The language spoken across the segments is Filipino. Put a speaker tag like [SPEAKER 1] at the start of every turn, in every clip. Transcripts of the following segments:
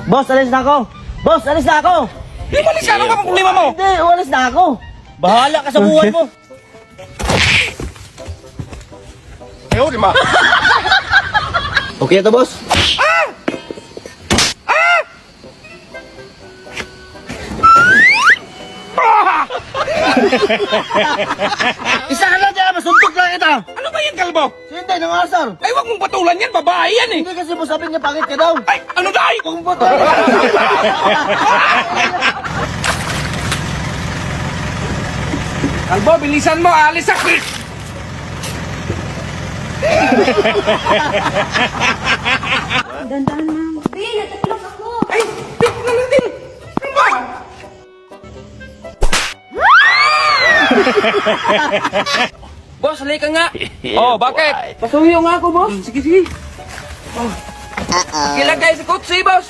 [SPEAKER 1] Boss, alis na ako. Boss, alis na ako.
[SPEAKER 2] Di ba ano ka pang problema mo?
[SPEAKER 1] Hindi, alis na ako. Bahala ka sa buhay mo.
[SPEAKER 2] Ayaw, di ba?
[SPEAKER 1] Okay to, boss? Isa ka na dyan, masuntok lang kita.
[SPEAKER 2] Ano ba yan, kalbo?
[SPEAKER 1] Hindi, nangasar.
[SPEAKER 2] Ay, wag mong patulan yan, babae yan eh.
[SPEAKER 1] Hindi kasi mo sabi niya pangit ka daw.
[SPEAKER 2] Ay, ano dahil?
[SPEAKER 1] Huwag mo patuloy.
[SPEAKER 2] Kalbo, bilisan mo, alis ako.
[SPEAKER 3] Dandan, ma'am. Di, natapilok ako.
[SPEAKER 2] Ay, tignan natin. Ano ba? Boss, halika nga. Oh, bakit? Pasuyo nga ako, boss. Sige, sige. Oh. Kilagay sa kutsi, boss.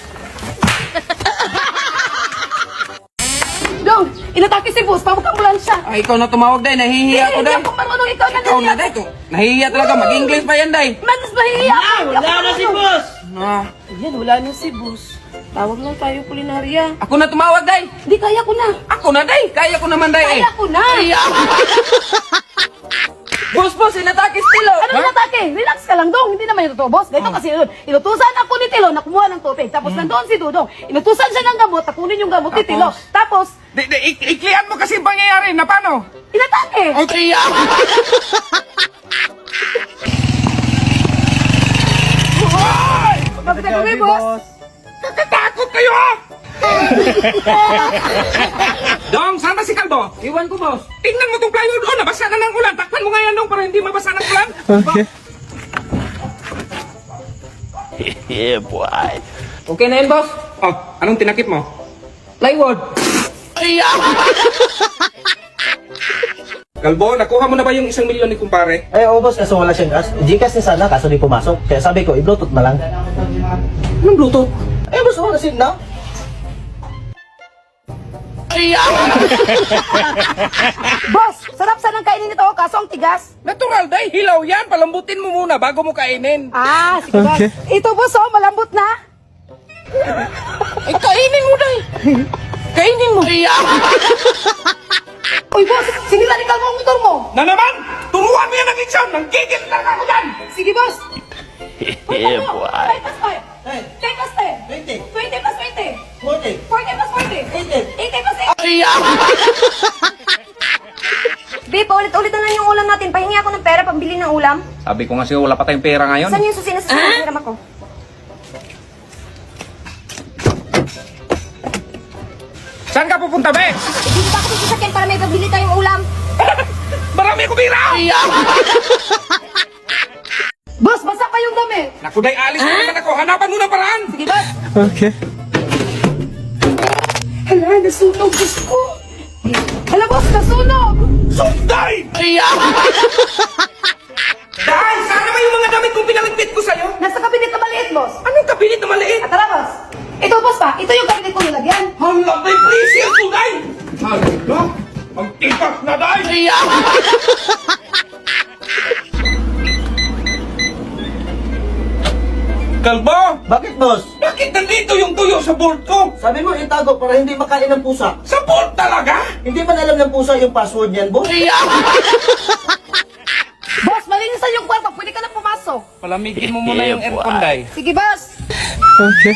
[SPEAKER 3] Dong, inatake si boss. Tawag ambulansya.
[SPEAKER 2] Ay, ikaw na tumawag, day. Nahihiya ako,
[SPEAKER 3] Hindi
[SPEAKER 2] day.
[SPEAKER 3] ako marunong ikaw na
[SPEAKER 2] Ikaw na, day. Nahihiya talaga. Mag-English pa yan, day.
[SPEAKER 3] Manas mahihiya ako.
[SPEAKER 1] Wala na si boss.
[SPEAKER 2] Ah,
[SPEAKER 3] Yan, wala na si boss. Tawag lang tayo kulinarya.
[SPEAKER 2] ako na tumawag, day.
[SPEAKER 3] Hindi, kaya ko na.
[SPEAKER 2] Ako na, day. Kaya ko naman, day.
[SPEAKER 3] Kaya ko na.
[SPEAKER 2] Boss, inatake si Tilo.
[SPEAKER 3] Ano inatake? Relax ka lang, Dong. Hindi naman yung totoo, boss. Ganito kasi yun. Inutusan ako ni Tilo na kumuha ng tubig. Tapos nandoon si Dudong. Inutusan siya ng gamot. Takunin yung gamot ni Tilo. Tapos,
[SPEAKER 2] Iklian mo kasi pangyayari na paano?
[SPEAKER 3] inatake.
[SPEAKER 2] Okay,
[SPEAKER 3] Bakit kami, boss?
[SPEAKER 2] Nakatakot kayo, ha? Dong, saan ba si Kalbo? Iwan ko, boss. Tingnan mo tong plywood. Oh, nabasa na ng ulan. Takpan mo nga yan, Dong, para hindi mabasa ng ulan.
[SPEAKER 1] Okay. Yeah, boy.
[SPEAKER 2] Okay na yun, boss. Oh, anong tinakip mo? Plywood. Kalbo, nakuha mo na ba yung 1 milyon ni kumpare?
[SPEAKER 1] Ay, oo, boss, kaso wala siyang gas. Gcash niya sana, kaso di pumasok. Kaya sabi ko, i-bluetooth na lang.
[SPEAKER 2] Anong Bluetooth?
[SPEAKER 1] Ay, boss, wala signal.
[SPEAKER 3] Boss, sarap sanang kainin ito. Kaso ang tigas.
[SPEAKER 2] Natural, day. Hilaw yan. Palambutin mo muna bago mo kainin.
[SPEAKER 3] Ah, sige, boss. Ito, boss, oh, malambot na.
[SPEAKER 2] Ay, kainin mo, day. Kainin mo.
[SPEAKER 3] Uy, boss, sige lang, ikaw mo ang motor mo.
[SPEAKER 2] Na naman! Turuan mo yan ng leksyon! Nanggigil lang ako dyan!
[SPEAKER 3] Sige, boss.
[SPEAKER 1] Yeah, boy.
[SPEAKER 3] 5 plus 5.
[SPEAKER 1] Hey.
[SPEAKER 3] 10 plus 10.
[SPEAKER 1] 20.
[SPEAKER 3] 20 plus 20.
[SPEAKER 1] 40.
[SPEAKER 3] 40 plus 40. 80 plus 80.
[SPEAKER 4] Babe, paulit-ulit na lang yung ulam natin. Pahingi ako ng pera pambili ng ulam.
[SPEAKER 2] Sabi ko nga sa'yo, wala pa tayong pera ngayon.
[SPEAKER 4] Saan yung susina sa hiram ako?
[SPEAKER 2] Saan ka pupunta, be?
[SPEAKER 4] Dito ba ako sa sasakyan para may pabili tayong ulam?
[SPEAKER 2] Marami ko pera!
[SPEAKER 3] Boss, basa pa yung damit.
[SPEAKER 2] Naku, day, alis na naman ako. Hanapan mo ng paraan!
[SPEAKER 3] Sige, boss.
[SPEAKER 1] Okay.
[SPEAKER 3] Hala, nasunog, Diyos ko. Hala, boss, nasunog.
[SPEAKER 2] Sunday! Dahil, sana ba yung mga damit kong pinaligpit ko sa'yo?
[SPEAKER 3] Nasa kabinet na maliit, boss.
[SPEAKER 2] Anong kabinet na maliit?
[SPEAKER 3] At tara, boss. Ito, boss pa. Ito yung kabinet ko nilagyan.
[SPEAKER 2] Hala, day, please, yan, Sunday! Hala, magtipas na, day! Kalbo!
[SPEAKER 1] Bakit, boss?
[SPEAKER 2] Bakit nandito yung tuyo sa board ko?
[SPEAKER 1] Sabi mo, itago para hindi makain ng pusa.
[SPEAKER 2] Sa board talaga?
[SPEAKER 1] Hindi man alam ng pusa yung password niyan, boss?
[SPEAKER 3] Boss, malinisan yung kwarto. Pwede ka na pumasok.
[SPEAKER 2] Palamigin mo muna yung aircon, day.
[SPEAKER 3] Sige, boss.
[SPEAKER 1] Okay.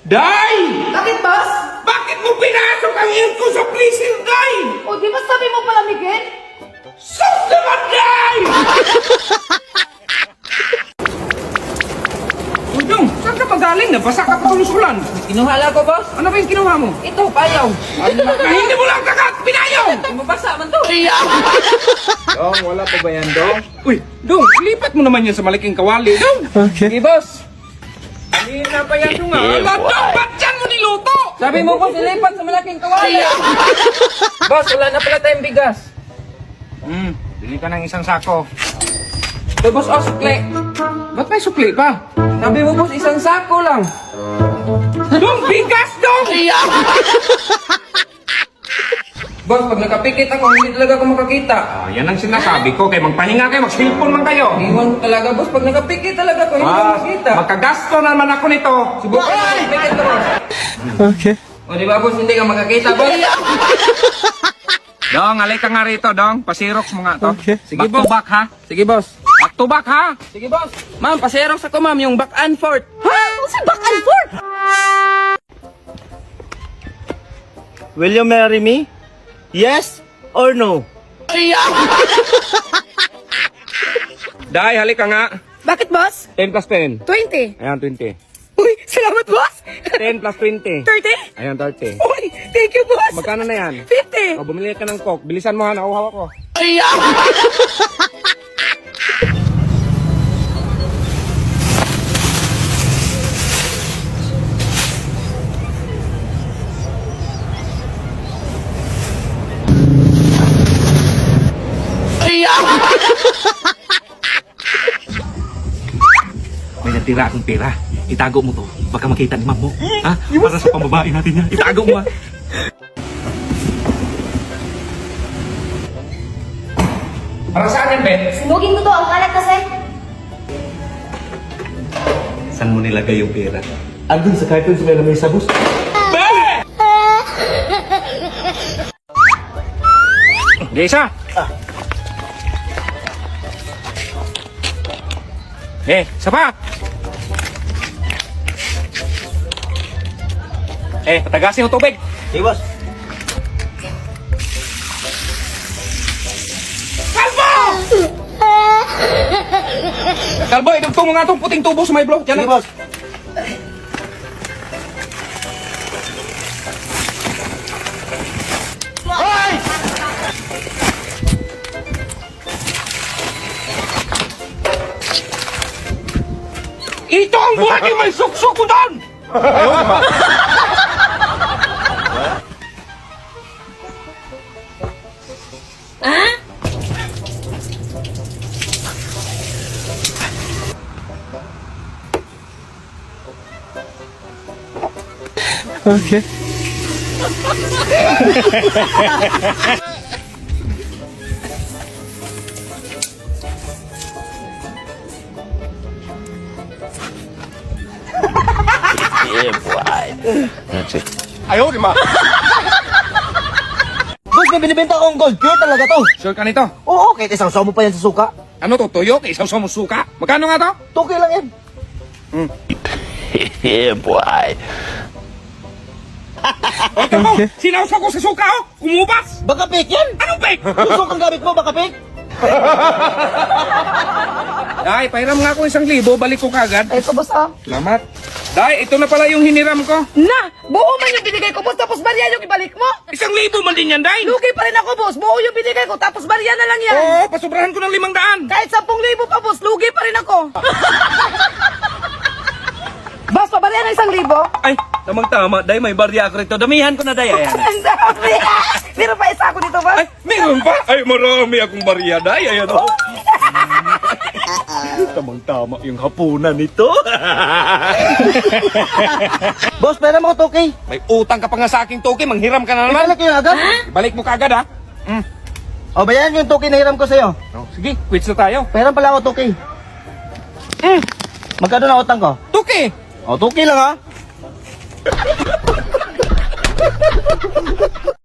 [SPEAKER 2] Day!
[SPEAKER 3] Bakit, boss?
[SPEAKER 2] Bakit mo pinasok ang aircon sa freezer, day?
[SPEAKER 3] O, di ba sabi mo palamigin?
[SPEAKER 2] Sus naman, day! Udong, saan ka magaling? Nabasa ka pa tulusulan. Kinuhala ko, boss. Ano ba yung kinuha mo? Ito, payaw. Na hindi mo lang kakat, pinayaw! Mabasa man to. Dong, wala pa ba yan, Dong? Uy, Dong, lipat mo naman yan sa malaking kawali, Dong.
[SPEAKER 1] Okay.
[SPEAKER 2] Sige, boss. Kanina pa yan, Dong, ha? Ala, Dong, ba't yan mo niluto? Sabi mo ko, silipat sa malaking kawali. Boss, wala na pala tayong bigas. Bili ka ng isang sako. Ito, boss, sukli. Ba't may sukli pa? Sabi mo, boss, isang sako lang. Dong, bigas, Dong! Boss, pag nakapikit ako, hindi talaga ako makakita.
[SPEAKER 5] Ah, yan ang sinasabi ko. Kaya magpahinga kayo, mag-cellphone man kayo.
[SPEAKER 2] Iwan ko talaga, boss. Pag nakapikit talaga ako, hindi ko makita.
[SPEAKER 5] Magkagasto naman ako nito.
[SPEAKER 2] Subukan mo, nakapikit ka, boss.
[SPEAKER 1] Okay.
[SPEAKER 2] O, di ba, boss, hindi ka makakita, boss?
[SPEAKER 5] Dong, alay ka nga rito, Dong. Pasirox mo nga to.
[SPEAKER 1] Okay.
[SPEAKER 5] Sige, back to back, ha?
[SPEAKER 2] Sige, boss.
[SPEAKER 5] Back to back, ha?
[SPEAKER 2] Sige, boss. Ma'am, paserox ako, ma'am, yung back and forth.
[SPEAKER 3] Ha? Si back and forth!
[SPEAKER 1] Will you marry me? Yes or no?
[SPEAKER 5] Day, halika nga.
[SPEAKER 3] Bakit, boss?
[SPEAKER 5] 10 plus 10.
[SPEAKER 3] 20.
[SPEAKER 5] Ayan, 20.
[SPEAKER 3] Uy, salamat, boss!
[SPEAKER 5] 10 plus 20.
[SPEAKER 3] 30?
[SPEAKER 5] Ayan, 30.
[SPEAKER 3] Uy, thank you, boss!
[SPEAKER 5] Magkano na yan?
[SPEAKER 3] 50!
[SPEAKER 5] O, bumili ka ng coke. Bilisan mo, ha? Nauhaw ako. May natira akong pera. Itago mo to. Baka makita ni ma'am mo. Ha? Para sa pambabae natin yan. Itago mo, ha? Para saan yan, Ben?
[SPEAKER 4] Sinugin ko to, ang kalat kasi.
[SPEAKER 5] Saan mo nilagay yung pera?
[SPEAKER 1] Andun sa cartoon sa may lamesa, boss.
[SPEAKER 5] Di isa! Isa pa! Patagasin yung tubig!
[SPEAKER 1] Hey, boss.
[SPEAKER 5] Kalbo, idugtong mo nga itong puting tubo sa may block.
[SPEAKER 1] Sige,
[SPEAKER 5] Diyan
[SPEAKER 1] boss.
[SPEAKER 5] Ito ang buhay yung may suksok ko doon!
[SPEAKER 1] Okay.
[SPEAKER 5] Ayaw, di ma!
[SPEAKER 1] Boss, may binibenta akong gold. Pure talaga to.
[SPEAKER 5] Sure ka nito?
[SPEAKER 1] Oo, kahit isang saw mo pa yan sa suka.
[SPEAKER 5] Ano to, tuyo? Isang sumusuka? Magkano nga to?
[SPEAKER 1] Tuki lang yan.
[SPEAKER 5] Okay. Sinawsaw ko sa suka, oh! Umubas!
[SPEAKER 1] Baka fake yan.
[SPEAKER 5] Anong fake?
[SPEAKER 1] Yung sukang gamit mo, baka fake.
[SPEAKER 5] Day, pahiram nga ako 1,000, balik ko kagad.
[SPEAKER 3] Ito, boss, ah.
[SPEAKER 5] Salamat. Day, ito na pala yung hiniram ko.
[SPEAKER 3] Na! Buo man yung binigay ko, boss, tapos barya yung ibalik mo!
[SPEAKER 5] 1,000 man din yan, Day.
[SPEAKER 3] Lugi pa rin ako, boss. Buo yung binigay ko, tapos barya na lang yan.
[SPEAKER 5] Oo, pasubrahan ko ng 500.
[SPEAKER 3] Kahit 10,000 pa, boss, lugi pa rin ako. Boss, pabarya na 1,000.
[SPEAKER 5] Ay, tamang-tama. Day, may barya ako rito. Damihan ko na, Day. Ayan.
[SPEAKER 3] Ang dami. Meron pa isa ako dito, boss.
[SPEAKER 5] Ay, meron pa? Ay, marami akong barya, Day. Ayan, oh. Tamang-tama yung hapunan nito.
[SPEAKER 1] Boss, pera mo ko, Tuki.
[SPEAKER 5] May utang ka pa nga sa aking toke. Manghiram ka na naman.
[SPEAKER 1] Ibalik ko yung agad.
[SPEAKER 5] Balik mo kagad, ha?
[SPEAKER 1] O, bayan yung Tuki na hiram ko sa'yo.
[SPEAKER 5] Oh, sige, quits na tayo.
[SPEAKER 1] Pera pala ako, Tuki. Magkano na utang ko?
[SPEAKER 5] Toke!
[SPEAKER 1] O, Tuki lang ha.